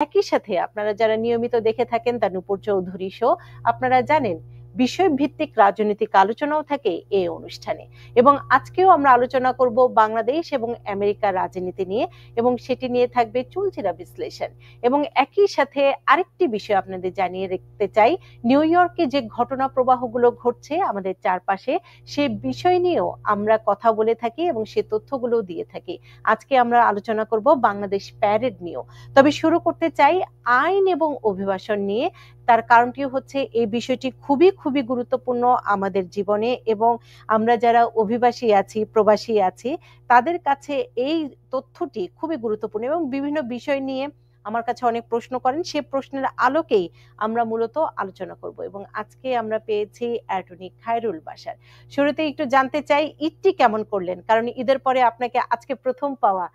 একই সাথে আপনারা যারা নিয়মিত দেখে থাকেন দ্য নূপুর চৌধুরী শো, আপনারা জানেন বিষয়ভিত্তিক রাজনৈতিক আলোচনাও থাকে এই অনুষ্ঠানে। এবং আজকেও আমরা আলোচনা করব বাংলাদেশ এবং আমেরিকার রাজনীতি নিয়ে, এবং সেটি নিয়ে থাকবে চুলচেরা বিশ্লেষণ। এবং একই সাথে আরেকটি বিষয় আপনাদের জানিয়ে রাখতে চাই, নিউ ইয়র্কে যে ঘটনা প্রবাহগুলো ঘটছে আমাদের চারপাশে, সে বিষয় নিয়েও আমরা কথা বলে থাকি এবং সে তথ্যগুলো দিয়ে থাকি। আজকে আমরা আলোচনা করব বাংলাদেশ প্যারেড নিয়েও। তবে শুরু করতে চাই আইন এবং অভিবাসন নিয়ে। তার কারণটি হচ্ছে এই বিষয়টি খুবই খুবই গুরুত্বপূর্ণ আমাদের জীবনে, এবং আমরা যারা অভিবাসী আছি, প্রবাসী আছি, তাদের কাছে এই তথ্যটি খুবই গুরুত্বপূর্ণ। এবং বিভিন্ন বিষয় নিয়ে আমার কাছে অনেক প্রশ্ন করেন, সে প্রশ্নের আলোকেই আমরা মূলত আলোচনা করব। এবং আজকে আমরা পেয়েছি অ্যাটর্নি খায়রুল বাশার। শুরুতে একটু জানতে চাই ঈদটি কেমন করলেন, কারণ ঈদের পরে আপনাকে আজকে প্রথম পাওয়া,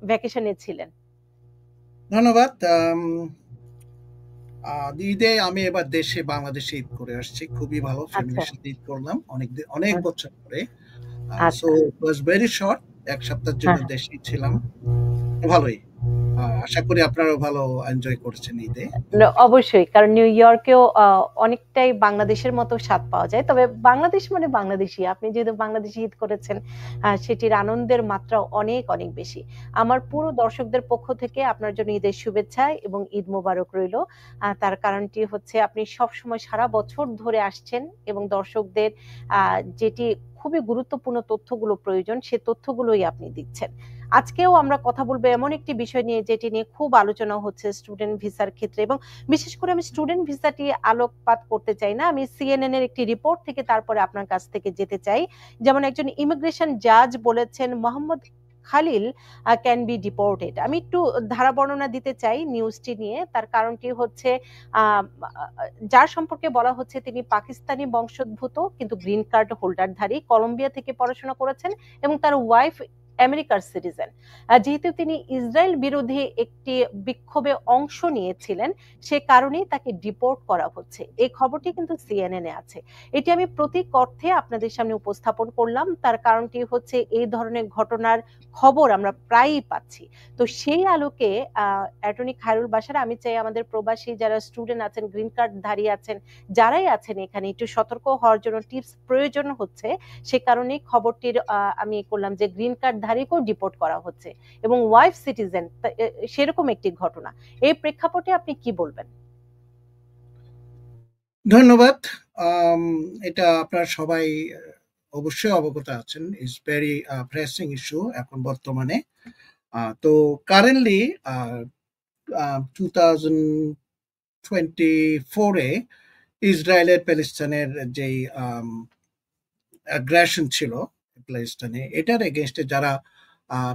ভ্যাকেশনে ছিলেন। ধন্যবাদ। ঈদে আমি এবার বাংলাদেশে ঈদ করে আসছি, খুবই ভালো। ফ্যামিলির সাথে ঈদ করলাম অনেক বছর পরে। So it was very short, এক সপ্তাহের জন্য দেশেই ছিলাম, ভালোই। আশা করি আপনারাও ভালো এনজয় করেছেন ঈদে। অবশ্যই, কারণ নিউ ইয়র্কেও অনেকটাই বাংলাদেশের মতো স্বাদ পাওয়া যায়। তবে বাংলাদেশ মানে বাংলাদেশি, আপনি যেহেতু বাংলাদেশি ঈদ করেছেন, সেটির আনন্দের মাত্রা অনেক অনেক বেশি। আমার পুরো দর্শকদের পক্ষ থেকে আপনার জন্য ঈদের শুভেচ্ছা এবং ঈদ মোবারক রইল। তার কারণটি হচ্ছে আপনি সবসময় সারা বছর ধরে আসছেন এবং দর্শকদের যেটি খুবই গুরুত্বপূর্ণ তথ্যগুলো প্রয়োজন, সে তথ্যগুলোই আপনি দিচ্ছেন। আজকেও আমরা কথা বলবো এমন একটি বিষয় নিয়ে যেটি নিয়ে খুব আলোচনা হচ্ছে স্টুডেন্ট ভিসার ক্ষেত্রে, এবং বিশেষ করে আমি স্টুডেন্ট ভিসাটি আলোকপাত করতে চাই না, আমি সিএনএন এর একটি রিপোর্ট থেকে তারপরে আপনার কাছ থেকে যেতে চাই। যেমন একজন ইমিগ্রেশন জাজ বলেছেন Mohammad Khalil can be deported. আমি একটু ধারা বর্ণনা দিতে চাই নিউজটি নিয়ে। তার কারণটি হচ্ছে যার সম্পর্কে বলা হচ্ছে তিনি পাকিস্তানি বংশোদ্ভূত কিন্তু গ্রিন কার্ড হোল্ডারধারী, কলম্বিয়া থেকে পড়াশোনা করেছেন এবং তার ওয়াইফ আমেরিকার সিটিজেন। যেহেতু তিনি ইসরায়েল বিরোধী একটি বিক্ষোভে অংশ নিয়েছিলেন, সে কারণেই তাকে ডিপোর্ট করা হচ্ছে। এই খবরটি কিন্তু সিএনএন এ আছে। এটি আমি প্রতীক অর্থে আপনাদের সামনে উপস্থাপন করলাম। তার কারণটি হচ্ছে এই ধরনের ঘটনার খবর আমরা প্রায়ই পাচ্ছি। তো সেই আলোকে অ্যাটর্নি খায়রুল বাশার, আমি চাই আমাদের প্রবাসী যারা স্টুডেন্ট আছেন, গ্রিন কার্ড ধারী আছেন, যারাই আছেন এখানে, একটু সতর্ক হওয়ার জন্য টিপস প্রয়োজন হচ্ছে। সে কারণেই খবরটির আমি করলাম যে গ্রিন কার্ড ধারীকেও ডিপোর্ট করা হচ্ছে এবং ওয়াইফ সিটিজেন, সেরকম একটি ঘটনা। এই প্রেক্ষাপটে আপনি কি বলবেন? ধন্যবাদ। এটা আপনারা সবাই অবশ্যই অবগত আছেন, ইজ ভেরি প্রেসিং ইস্যু এখন বর্তমানে। তো কারেন্টলি 2024-এ ইসরায়েলের প্যালেস্টাইনের যেই অ্যাগ্রেশন ছিল প্যালেস্টাইনে, এটার এগেনস্টে যারা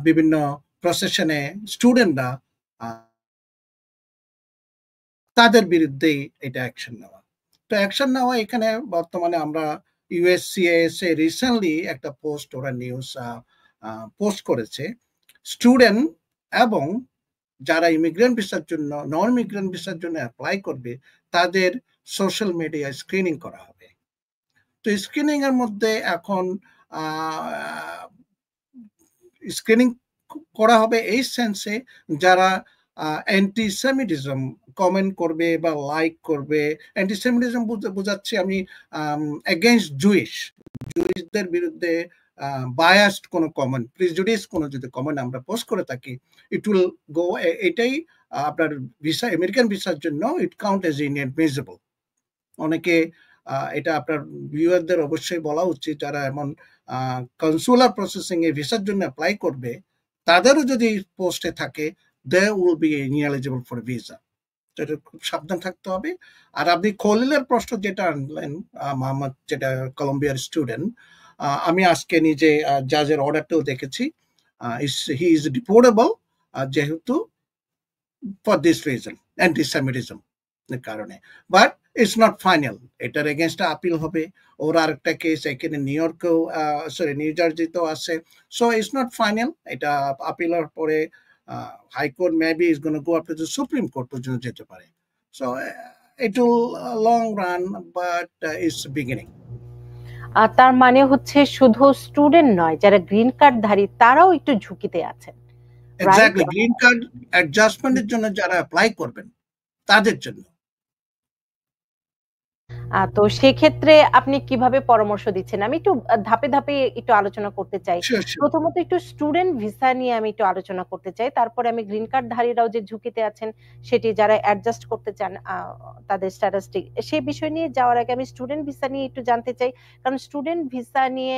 বিভিন্ন প্রসেশনে স্টুডেন্টরা, তাদের বিরুদ্ধেই এটা অ্যাকশন নেওয়া। তো অ্যাকশন নেওয়া এখানে বর্তমানে আমরা ইউএসসিএস এ রিসেন্টলি একটা পোস্ট, ওরা নিউজ পোস্ট করেছে, স্টুডেন্ট এবং যারা ইমিগ্রেন্ট ভিসার জন্য, নন ইমিগ্রেন্ট ভিসার জন্য অ্যাপ্লাই করবে, তাদের সোশ্যাল মিডিয়া স্ক্রিনিং করা হবে। তো স্ক্রিনিং এর মধ্যে এখন স্ক্রিনিং করা হবে এই সেন্সে, যারা অ্যান্টিসেমিটিজম কমেন্ট করবে বা লাইক করবে। অ্যান্টিসেমিটিজম বোঝাচ্ছি আমি এগেইনস্ট জুইশদের বিরুদ্ধে বায়াসড কোনো কমেন্ট, প্রিজুডিস কোনো যদি কমেন্ট আমরা পোস্ট করে থাকি, ইট উইল গো, এটাই আপনার ভিসা, আমেরিকান ভিসার জন্য ইট কাউন্ট এজ ইনএডমিসিবল। অনেকে এটা আপনার ভিউয়ারদের অবশ্যই বলা উচিত, যারা এমন কনসুলার প্রসেসিং এ ভিসার জন্য অ্যাপ্লাই করবে, তাদেরও যদি পোস্টে থাকে, they will be ineligible for visa. এটা খুব সাবধান থাকতে হবে। আর আপনি খলিলের প্রশ্ন যেটা আনলেন, মোহাম্মদ, যেটা কলম্বিয়ার স্টুডেন্ট, আমি আজকে নিজে জাজের অর্ডারটাও দেখেছি, হি ইজ ডিপোর্টেবল, যেহেতু ফর দিস রিজন, অ্যান্টিসেমিটিজম এর কারণে। বাট ইটস নট ফাইনাল, এটার এগেনস্টে আপিল হবে। ওর আরেকটা কেস এখানে নিউ ইয়র্কেও, নিউ জার্সিতেও আছে। সো ইটস নট ফাইনাল, এটা আপিলের পরে high court maybe is gonna go up to the supreme court পর্যন্ত যেতে পারে। So it will long run, but it's beginning. তার মানে হচ্ছে শুধু স্টুডেন্ট নয়, যারা গ্রিন কার্ড ধারী তারাও একটু ঝুঁকিতে আছেন। রাইট? এক্সাক্টলি, গ্রিন কার্ড অ্যাডজাস্টমেন্টের জন্য যারা অ্যাপ্লাই করবেন তাদের জন্য। তো সেক্ষেত্রে আপনি কিভাবে পরামর্শ দিচ্ছেন? আমি একটু ধাপে, ধাপে একটু আলোচনা করতে চাই। Sure, sure. প্রথমত একটু স্টুডেন্ট ভিসা নিয়ে আমি একটু আলোচনা করতে চাই। তারপরে আমি গ্রিন কার্ডধারীরাও যে ঝুঁকিতে আছেন, সেটি যারা অ্যাডজাস্ট করতে চান তাদের স্ট্যাটাসটি, সেই বিষয় নিয়ে যাওয়ার আগে আমি স্টুডেন্ট ভিসা নিয়ে একটু জানতে চাই। কারণ স্টুডেন্ট ভিসা নিয়ে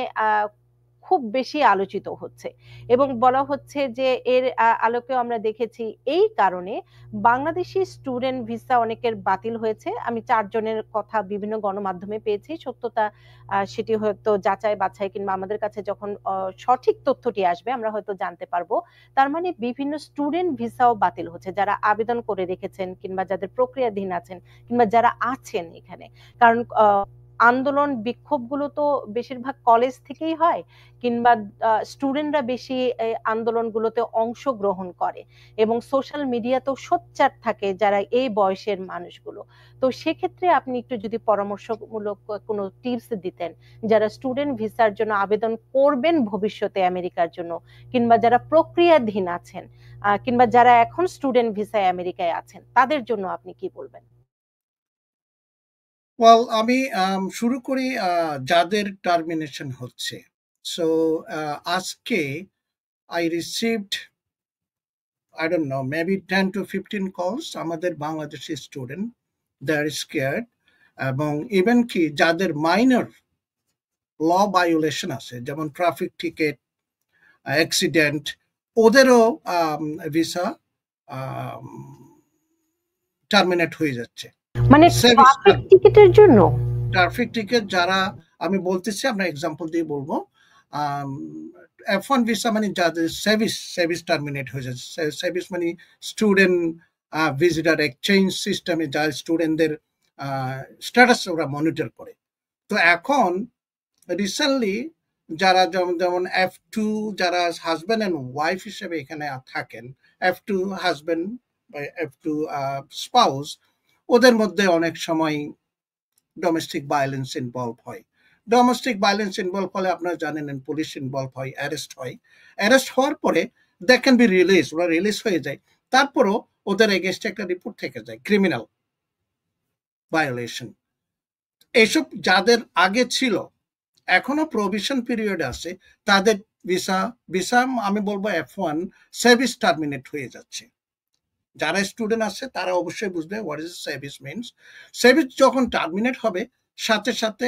খুব বেশি আলোচিত হচ্ছে এবং বলা হচ্ছে যে এর আলোকেও আমরা দেখেছি এই কারণে বাংলাদেশি স্টুডেন্ট ভিসা অনেকের বাতিল হয়েছে। আমি ৪ জনের কথা বিভিন্ন গণমাধ্যমে পেয়েছি। সত্যতা সেটি হয়তো যাচাই বাছাই কিংবা আমাদের কাছে যখন সঠিক তথ্যটি আসবে আমরা হয়তো জানতে পারবো। তার মানে বিভিন্ন স্টুডেন্ট ভিসাও বাতিল হচ্ছে যারা আবেদন করে রেখেছেন কিংবা যাদের প্রক্রিয়াধীন আছেন কিংবা যারা আছেন এখানে। কারণ আন্দোলন বিক্ষোভগুলো তো বেশিরভাগ কলেজ থেকেই হয় কিংবা স্টুডেন্টরা বেশি আন্দোলনগুলোতে অংশগ্রহণ করে এবং সোশ্যাল মিডিয়াতেও সোচ্চার থাকে যারা এই বয়সের মানুষগুলো। তো সেক্ষেত্রে আপনি একটু যদি পরামর্শমূলক কোনো টিপস দিতেন যারা স্টুডেন্ট ভিসার জন্য আবেদন করবেন ভবিষ্যতে আমেরিকার জন্য কিংবা যারা প্রক্রিয়াধীন আছেন কিংবা যারা এখন স্টুডেন্ট ভিসায় আমেরিকায় আছেন তাদের জন্য আপনি কি বলবেন? ওয়েল, আমি শুরু করি যাদের টার্মিনেশন হচ্ছে। সো আজকে I received, I don't know, maybe 10 to 15 calls আমাদের বাংলাদেশি স্টুডেন্ট, দে আর স্কেয়ার্ড। এবং ইভেন কি যাদের মাইনর ল ভায়োলেশন আছে, যেমন ট্রাফিক টিকেট, অ্যাক্সিডেন্ট, ওদেরও ভিসা টার্মিনেট হয়ে যাচ্ছে। মানে ট্রাফিক টিকেটের জন্য? ট্রাফিক টিকেট যারা, আমি বলতেছি, আপনার এক্সাম্পল দিয়ে বলবো। F1 ভিসা মানে যাদের সার্ভিস টার্মিনেট হয়ে যাচ্ছে। সার্ভিস মানে স্টুডেন্ট ভিজিটার এক্সচেঞ্জ সিস্টেমে যা স্টুডেন্টদের স্ট্যাটাস ওরা মনিটর করে। তো এখন রিসেন্টলি যারা যেমন F2, যারা হাজব্যান্ড অ্যান্ড ওয়াইফ হিসেবে এখানে থাকেন, F2 হাজব্যান্ড বা F2 স্পাউস, ওদের মধ্যে অনেক সময় ডোমেস্টিক ভায়োলেন্স ইনভলভ হয়। ডোমেস্টিক ভায়োলেন্স ইনভলভ হলে আপনারা জানেন পুলিশ ইনভলভ হয়, অ্যারেস্ট হয়। অ্যারেস্ট হওয়ার পরে দে ক্যান বি রিলিজ, ওরা রিলিজ হয়ে যায়। তারপরও ওদের এগেনস্টে একটা রিপোর্ট থেকে যায়, ক্রিমিনাল ভায়োলেশন। এইসব যাদের আগে ছিল, এখনো প্রভিশন পিরিয়ড আছে, তাদের ভিসা আমি বলবো F1 সার্ভিস টার্মিনেট হয়ে যাচ্ছে। যারা স্টুডেন্ট আছে তারা অবশ্যই বুঝবে what is service means. Service যখন টার্মিনেট হবে, সাথে সাথে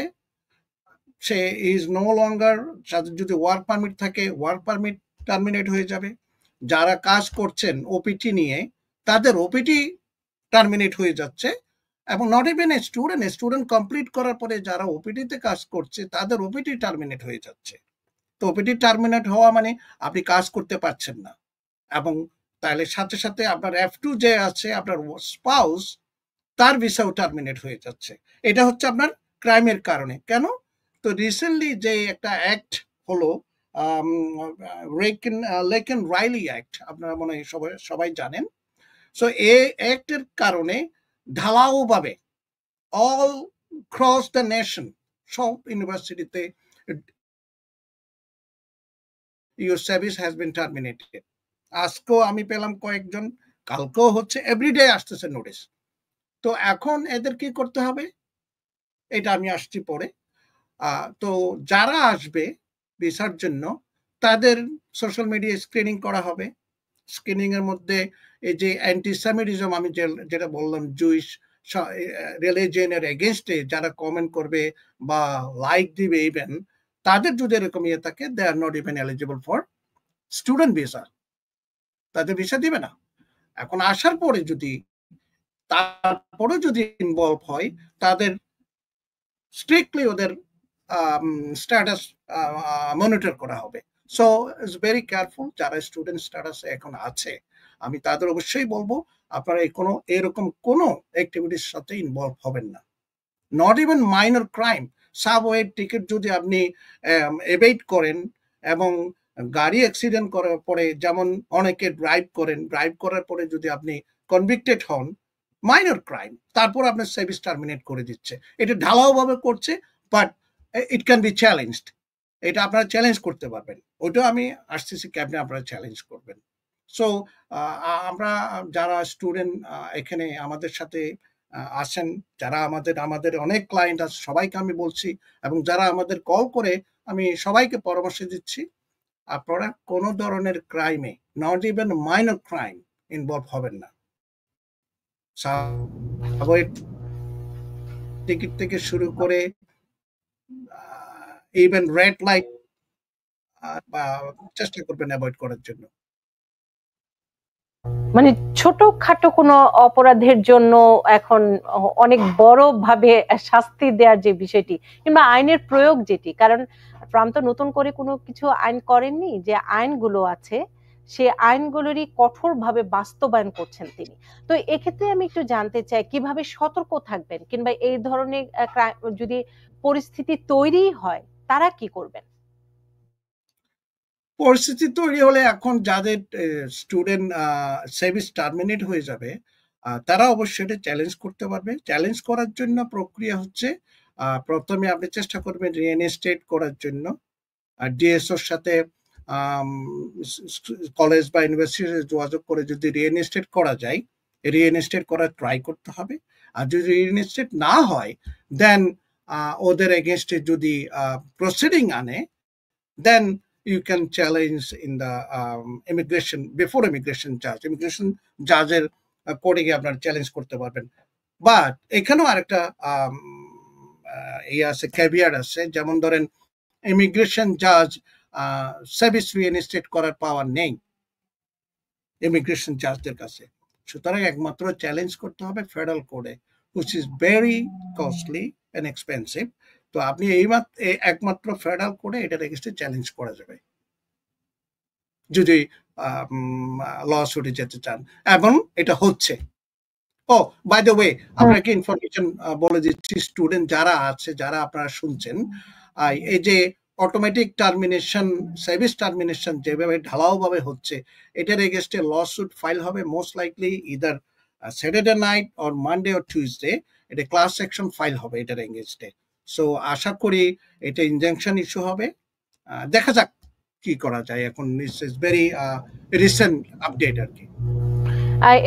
সে ইজ নো লঙ্গার, যদি ওয়ার্ক পারমিট থাকে ওয়ার্ক পারমিট টার্মিনেট হয়ে যাবে। যারা কাজ করছেন ওপিটি নিয়ে, তাদের ওপিটি টার্মিনেট হয়ে যাচ্ছে। এবং নট ইভেন স্টুডেন্ট কমপ্লিট করার পরে যারা ওপিটিতে কাজ করছে তাদের ওপিটি টার্মিনেট হয়ে যাচ্ছে। তো ওপিটি টার্মিনেট হওয়া মানে আপনি কাজ করতে পারছেন না। এবং তাহলে সাথে সাথে আপনার F2 যে আছে, আপনার স্পাউস, তার ভিসাও টার্মিনেট হয়ে যাচ্ছে। এটা হচ্ছে আপনার ক্রাইমের কারণে। কেন? তো রিসেন্টলি যে একটা অ্যাক্ট হলো, লেকেন রাইলি অ্যাক্ট, আপনারা মনে হয় সবাই জানেন। সো এই অ্যাক্টের কারণে ঢালাওভাবে অল ক্রস দ্য নেশন সব ইউনিভার্সিটিতে your service has been terminated. আজকেও আমি পেলাম কয়েকজন, কালকেও হচ্ছে, এভরিডে আসতেছে নোটিশ। তো এখন এদের কি করতে হবে, এটা আমি আসছি পরে। তো যারা আসবে ভিসার জন্য, তাদের সোশ্যাল মিডিয়া স্ক্রিনিং করা হবে। স্ক্রিনিং এর মধ্যে এই যে অ্যান্টিসেমিটিজম, আমি যেটা বললাম, জুইশ রিলিজিয়নের এগেনস্টে যারা কমেন্ট করবে বা লাইক দিবে, ইভেন তাদের যদি এরকম ইয়ে থাকে, they are not even eligible for student visa, তাদের ভিসা দিবে না। এখন আসার পরে যদি তারপরে যদি ইনভলভ হয়, তাদের স্ট্রিক্টলি ওদের স্ট্যাটাস মনিটর করা হবে। So it's very careful. যারা স্টুডেন্ট স্ট্যাটাসে এখন আছে, আমি তাদের অবশ্যই বলবো আপনারা এরকম কোনো অ্যাক্টিভিটির সাথে ইনভলভ হবেন না। Not even minor crime, subway ticket যদি আপনি এভেইড করেন এবং গাড়ি অ্যাক্সিডেন্ট করার পরে, যেমন অনেকে ড্রাইভ করার পরে যদি আপনি কনভিক্টেড হন, মাইনর ক্রাইম, তারপর আপনার সার্ভিস টার্মিনেট করে দিচ্ছে। এটা ঢালাওভাবে করছে, but it can be challenged. এটা আপনারা চ্যালেঞ্জ করতে পারবেন। ওইটাও আমি আসতেছি, ক্যাবিনে আপনারা চ্যালেঞ্জ করবেন। সো আমরা যারা স্টুডেন্ট এখানে আমাদের সাথে আসেন, যারা আমাদের অনেক ক্লায়েন্ট আছে, সবাইকে আমি বলছি, এবং যারা আমাদের কল করে, আমি সবাইকে পরামর্শ দিচ্ছি, আপনারা কোনো ধরনের ক্রাইমে, not even minor crime, involve হবেন না। সাবওয়ে টিকিট থেকে শুরু করে ইভেন রেড লাইট চেষ্টা করবেন অ্যাভয়েড করার জন্য। মানে ছোটখাটো কোনো অপরাধের জন্য এখন অনেক বড় ভাবে শাস্তি দেওয়ার যে বিষয়টি, কিংবা আইনের প্রয়োগ যেটি, কারণ ট্রাম্প তো নতুন করে কোনো কিছু আইন করেননি, যে আইনগুলো আছে সে আইনগুলোরই কঠোরভাবে বাস্তবায়ন করছেন তিনি। তো এক্ষেত্রে আমি একটু জানতে চাই কিভাবে সতর্ক থাকবেন, কিংবা এই ধরনের যদি পরিস্থিতি তৈরি হয় তারা কি করবেন? পরিস্থিতি তৈরি হলে এখন যাদের স্টুডেন্ট সার্ভিস টার্মিনেট হয়ে যাবে, তারা অবশ্যই এটা চ্যালেঞ্জ করতে পারবে। চ্যালেঞ্জ করার জন্য প্রক্রিয়া হচ্ছে, প্রথমে আপনি চেষ্টা করবেন রিইনস্টেট করার জন্য। আর ডিএসওর সাথে কলেজ বা ইউনিভার্সিটিতে যোগাযোগ করে যদি রিইনস্টেট করা যায়, রিইনস্টেট করার ট্রাই করতে হবে। আর যদি রিইনস্টেট না হয়, দেন ওদের এগেনস্টে যদি প্রসিডিং আনে, দেন you can challenge in the immigration, before immigration judge, immigration judgeর কোর্টে গিয়ে আপনার চ্যালেঞ্জ করতে পারবেন। বাট এখানেও আরেকটা আছে, ক্যাভিয়ার আছে, যেমন ধরেন ইমিগ্রেশন জাজ সার্ভিস রিইনস্টেট করার পাওয়ার নেই ইমিগ্রেশন জাজদের কাছে। সুতরাং একমাত্র চ্যালেঞ্জ করতে হবে ফেডারেল কোর্টে, which is very costly and expensive. তো আপনি একমাত্র ফেডারেল কোর্টে এটার এগেইনস্টে চ্যালেঞ্জ করা যাবে যদি ল সুটে যেতে চান, এবং এটা হচ্ছে। ও বাই দ্য ওয়ে, আপনাকে ইনফরমেশন বলে দিচ্ছি, স্টুডেন্ট যারা আছে, যারা আপনারা শুনছেন, এই যে অটোমেটিক টার্মিনেশন, সার্ভিস টার্মিনেশন যেভাবে ঢালাওভাবে হচ্ছে, এটার এগেইনস্টে ল সুট ফাইল হবে most likely either Saturday night or Monday or Tuesday. এটা ক্লাস সেকশন ফাইল হবে এটার এগেইনস্টে। সো আশা করি এটা ইনজাংশন ইস্যু হবে। দেখা যাক কি করা যায়। এখন ইটস ভেরি রিসেন্ট আপডেট আর কি।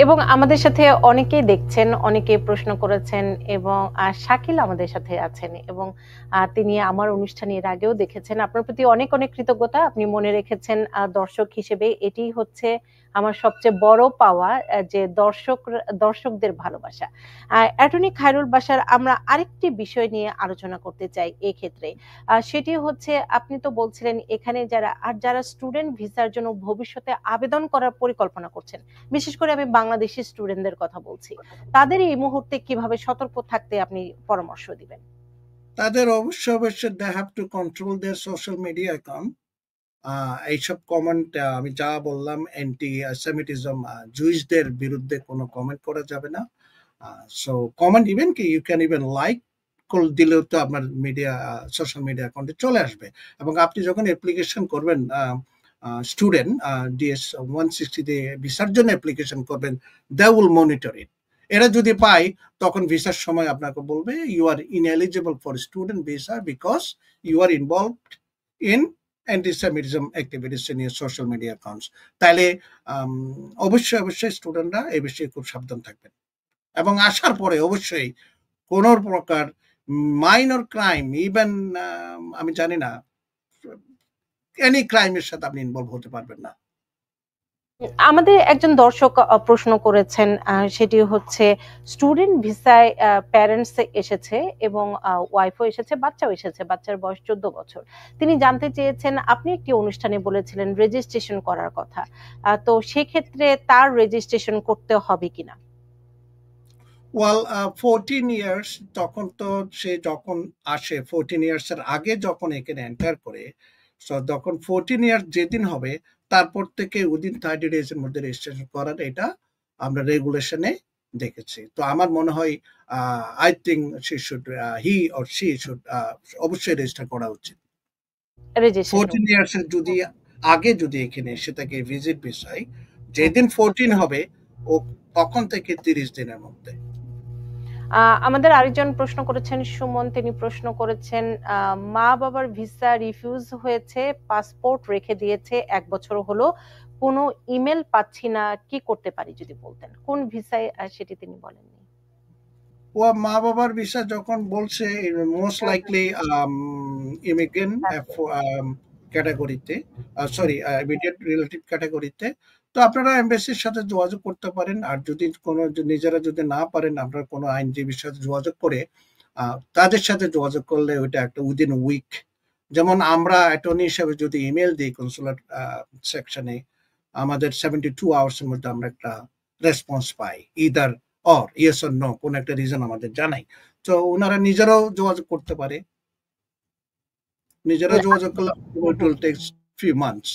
এবং আমাদের সাথে অনেকেই দেখছেন, অনেকে প্রশ্ন করেছেন, এবং শাকিল আমাদের সাথে আছেন, এবং তিনি আমার অনুষ্ঠানে এর আগেও দেখেছেন। আপনার প্রতি অনেক অনেক কৃতজ্ঞতা, আপনি মনে রেখেছেন দর্শক হিসেবে। এটি হচ্ছে আমার সবচেয়ে বড় পাওয়া, যে দর্শকদের ভালোবাসা। অ্যাটর্নি খায়রুল বাশার, আমরা আরেকটি বিষয় নিয়ে আলোচনা করতে চাই এই ক্ষেত্রে। সেটি হচ্ছে, আপনি তো বলছিলেন এখানে যারা স্টুডেন্ট ভিসার জন্য ভবিষ্যতে আবেদন করার পরিকল্পনা করছেন, বিশেষ করে আমি বাংলাদেশি স্টুডেন্টদের কথা বলছি, তাদের এই মুহূর্তে কিভাবে সতর্ক থাকতে আপনি পরামর্শ দিবেন? তাদের অবশ্যই they have to control their social media account. এইসব কমেন্ট, আমি যা বললাম, অ্যান্টি সেমিটিজম, জুইসদের বিরুদ্ধে কোনো কমেন্ট করা যাবে না। সো কমেন্ট ইভেন কি ইউ ক্যান ইভেন লাইক দিলেও তো আপনার সোশ্যাল মিডিয়া অ্যাকাউন্টে চলে আসবে। এবং আপনি যখন অ্যাপ্লিকেশন করবেন, স্টুডেন্ট ডিএস 160 দিয়ে ভিসার জন্য অ্যাপ্লিকেশন করবেন, দে উইল মনিটর ইট। এরা যদি পায়, তখন ভিসার সময় আপনাকে বলবে you are ineligible for student visa because you are involved in antisemitism activities in your social media accounts. তাইলে অবশ্যই স্টুডেন্টরা এই বিষয়ে খুব সাবধান থাকবেন, এবং আসার পরে অবশ্যই কোন প্রকার মাইনর ক্রাইম, ইভেন আমি জানি না, এনি ক্রাইমের সাথে আপনি ইনভলভ হতে পারবেন না। আমাদের একজন দর্শক প্রশ্ন করেছেন, সেটি হচ্ছে স্টুডেন্ট ভিসায় প্যারেন্টস এসেছে এবং ওয়াইফও এসেছে, বাচ্চাও এসেছে, বাচ্চার বয়স 14 বছর। তিনি জানতে চেয়েছেন, আপনি একটি অনুষ্ঠানে বলেছিলেন রেজিস্ট্রেশন করার কথা, তো সেক্ষেত্রে তার রেজিস্ট্রেশন করতে হবে কিনা? ওয়েল, 14 ইয়ার্স, তখন তো সে যখন আসে, 14 ইয়ার্স এর আগে যখন এখানে এন্টার করে, সো তখন 14 ইয়ার্স যেদিন হবে, তারপর থেকে উইদিন 30 ডেজ এর মধ্যে রেজিস্ট্রেশন করার, এটা আমরা রেগুলেশনে দেখেছি। তো আমার মনে হয় I think he or she should অবশ্যই রেজিস্টার করা উচিত। 14 ইয়ার্স এর যদি আগে যদি এখানে এসে থাকে ভিজিট ভিসায়, যেদিন 14 হবে ও তখন থেকে 30 দিনের মধ্যে। আমাদের আরেকজন প্রশ্ন করেছেন, সুমন, তিনি প্রশ্ন করেছেন, মা বাবার ভিসা রিফিউজ হয়েছে, পাসপোর্ট রেখে দিয়েছে 1 বছর হলো, কোনো ইমেল পাচ্ছি না, কি করতে পারি যদি বলতেন। কোন ভিসায় সেটি তিনি বলেননি। ও মা বাবার ভিসা যখন বলছে মোস্ট হুম, হুম, লাইকলি ইমিগ্রেন্ট আচ্ছা। ক্যাটাগরিতে, সরি ইমিডিয়েট রিলেটিভ ক্যাটাগরিতে। তো আপনারা এমবাসির সাথে যোগাযোগ করতে পারেন। আর যদি কোনো নিজেরা যদি না পারেন, আপনারা কোনো আইনজীবীর সাথে যোগাযোগ করে তাদের সাথে যোগাযোগ করলে ওইটা একটা উইদিন উইক, যেমন আমরা অ্যাটর্নি হিসেবে যদি ইমেল দিই কনসুলেট সেকশনে, আমাদের 72 আওয়ার্সের মধ্যে আমরা একটা রেসপন্স পাই, either or yes or no, কোন একটা রিজন আমাদের জানাই। তো ওনারা নিজেরাও যোগাযোগ করতে পারে, নিজেরা জি, যোগাযোগ করলে hmm, it hmm. Will take few months.